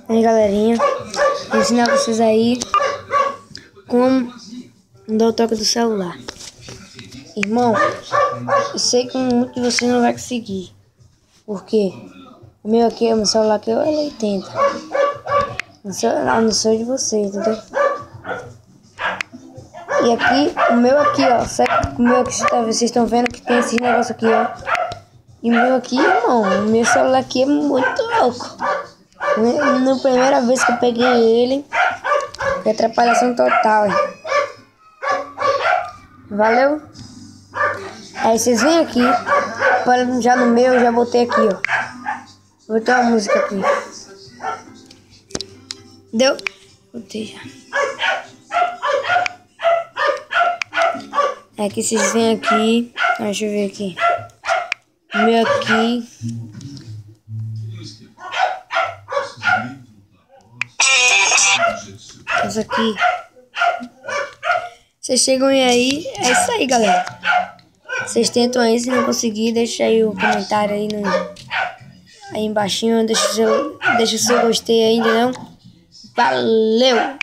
Aí, galerinha, vou ensinar vocês aí como dar o toque do celular. Irmão, eu sei que muito de vocês não vai conseguir. Porque o meu aqui, o meu celular aqui, ele é 80. Não sei de vocês, entendeu? E aqui, o meu aqui, ó. O meu aqui, vocês estão vendo que tem esse negócio aqui, ó. E o meu aqui, irmão, o meu celular aqui é muito louco. Na primeira vez que eu peguei ele, foi atrapalhação total, hein? Valeu? Aí vocês vêm aqui, já no meu, já botei aqui, ó. Vou botar uma música aqui. Deu? Botei já. Aqui vocês vêm aqui. Deixa eu ver aqui. O meu aqui. Essa aqui. Vocês chegam aí. É isso aí, galera. Vocês tentam aí, se não conseguir, deixa aí o comentário aí, aí embaixo. Deixa o seu gostei aí, entendeu? Valeu!